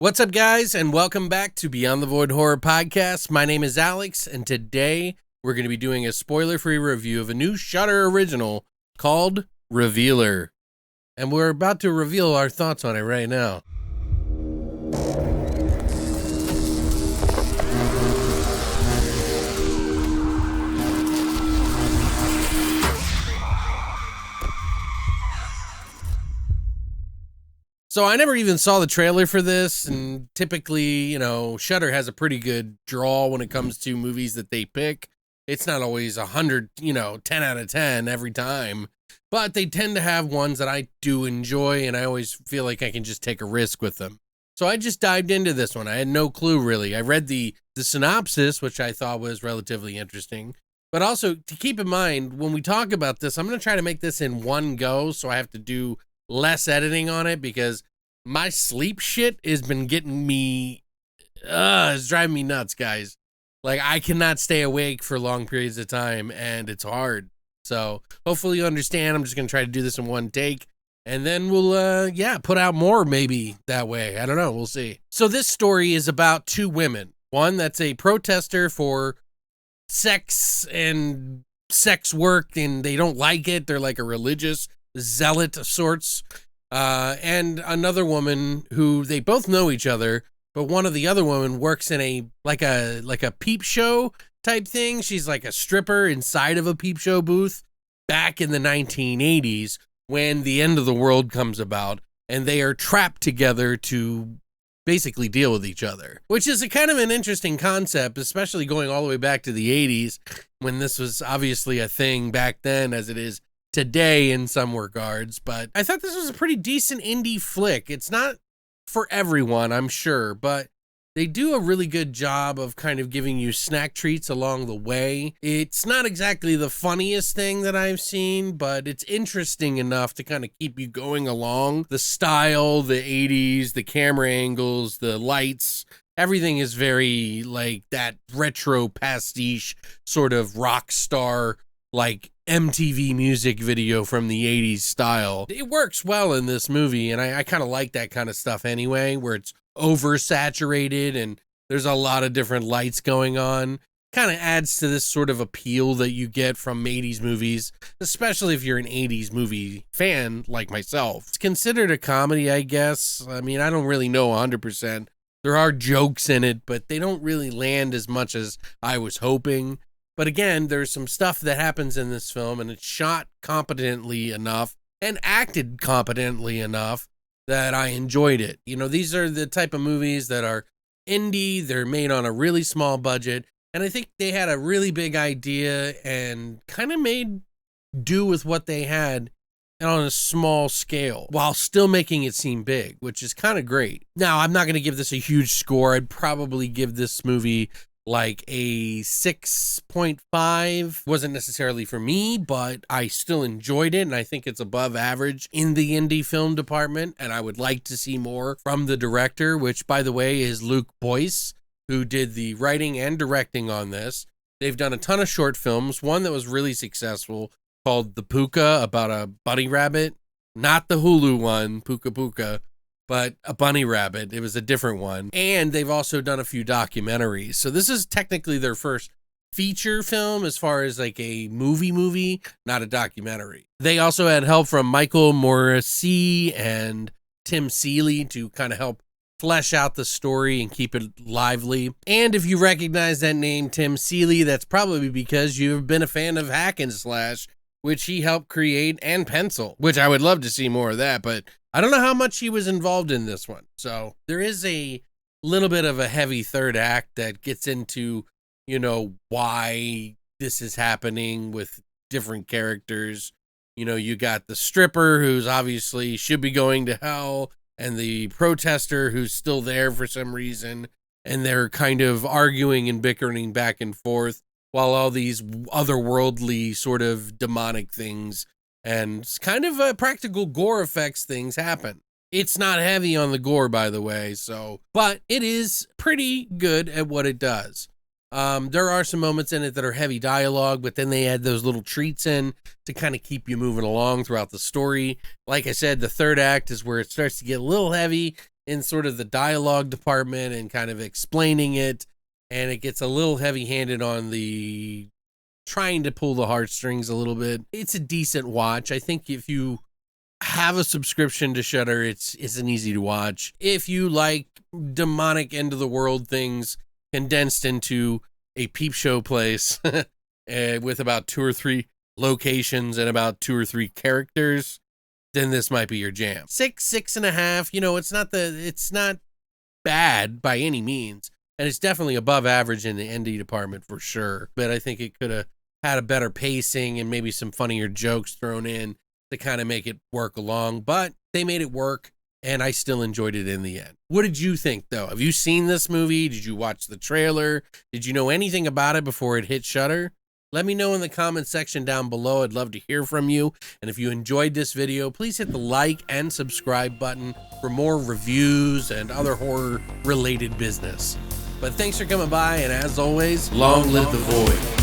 What's up, guys, and welcome back to Beyond the Void Horror Podcast. My name is Alex, and today we're going to be doing a spoiler-free review of a new Shudder original called Revealer. And we're about to reveal our thoughts on it right now. So I never even saw the trailer for this, and typically, Shudder has a pretty good draw when it comes to movies that they pick. It's not always 100, 10 out of 10 every time, but they tend to have ones that I do enjoy, and I always feel like I can just take a risk with them. So I just dived into this one. I had no clue, really. I read the synopsis, which I thought was relatively interesting. But also, to keep in mind, when we talk about this, I'm going to try to make this in one go, so I have to do less editing on it because my sleep shit has been getting me, it's driving me nuts, guys. Like, I cannot stay awake for long periods of time, and it's hard. So hopefully you understand. I'm just going to try to do this in one take, and then we'll, put out more maybe that way. I don't know. We'll see. So this story is about two women. One that's a protester for sex and sex work, and they don't like it. They're like a religious zealot of sorts. And another woman who they both know each other, but one of the other women works in a peep show type thing. She's like a stripper inside of a peep show booth back in the 1980s when the end of the world comes about, and they are trapped together to basically deal with each other, which is a kind of an interesting concept, especially going all the way back to the 80s when this was obviously a thing back then as it is today in some regards. But I thought this was a pretty decent indie flick. It's not for everyone, I'm sure, but they do a really good job of kind of giving you snack treats along the way. It's not exactly the funniest thing that I've seen, but it's interesting enough to kind of keep you going along. The style, the 80s, the camera angles, the lights, everything is very like that retro pastiche sort of rock star, like MTV music video from the 80s style. It works well in this movie, and I kind of like that kind of stuff anyway, where it's oversaturated and there's a lot of different lights going on. Kind of adds to this sort of appeal that you get from 80s movies, especially if you're an 80s movie fan like myself. It's considered a comedy, I guess. I mean, I don't really know 100%. There are jokes in it, but they don't really land as much as I was hoping. But again, there's some stuff that happens in this film, and it's shot competently enough and acted competently enough that I enjoyed it. These are the type of movies that are indie, they're made on a really small budget, and I think they had a really big idea and kind of made do with what they had on a small scale while still making it seem big, which is kind of great. Now, I'm not going to give this a huge score. I'd probably give this movie like a 6.5. Wasn't necessarily for me, but I still enjoyed it, and I think it's above average in the indie film department, and I would like to see more from the director, which, by the way, is Luke Boyce, who did the writing and directing on this. They've done a ton of short films, one that was really successful called The Puka, about a bunny rabbit. Not the Hulu one, Puka Puka, but a bunny rabbit. It was a different one. And they've also done a few documentaries. So this is technically their first feature film as far as like a movie, not a documentary. They also had help from Michael Morrissey and Tim Seeley to kind of help flesh out the story and keep it lively. And if you recognize that name, Tim Seeley, that's probably because you've been a fan of Hack and Slash, which he helped create, and Pencil, which I would love to see more of that, but I don't know how much he was involved in this one. So there is a little bit of a heavy third act that gets into, why this is happening with different characters. You got the stripper who's obviously should be going to hell, and the protester who's still there for some reason, and they're kind of arguing and bickering back and forth while all these otherworldly sort of demonic things and kind of practical gore effects things happen. It's not heavy on the gore, by the way, but it is pretty good at what it does. There are some moments in it that are heavy dialogue, but then they add those little treats in to kind of keep you moving along throughout the story. Like I said, the third act is where it starts to get a little heavy in sort of the dialogue department and kind of explaining it. And it gets a little heavy-handed on the trying to pull the heartstrings a little bit. It's a decent watch. I think if you have a subscription to Shudder, it's an easy to watch. If you like demonic end of the world things condensed into a peep show place with about 2 or 3 locations and about 2 or 3 characters, then this might be your jam. 6.5, you know, it's not bad by any means. And it's definitely above average in the indie department for sure. But I think it could have had a better pacing and maybe some funnier jokes thrown in to kind of make it work along. But they made it work, and I still enjoyed it in the end. What did you think, though? Have you seen this movie? Did you watch the trailer? Did you know anything about it before it hit Shudder? Let me know in the comment section down below. I'd love to hear from you. And if you enjoyed this video, please hit the like and subscribe button for more reviews and other horror-related business. But thanks for coming by, and as always, long live the void.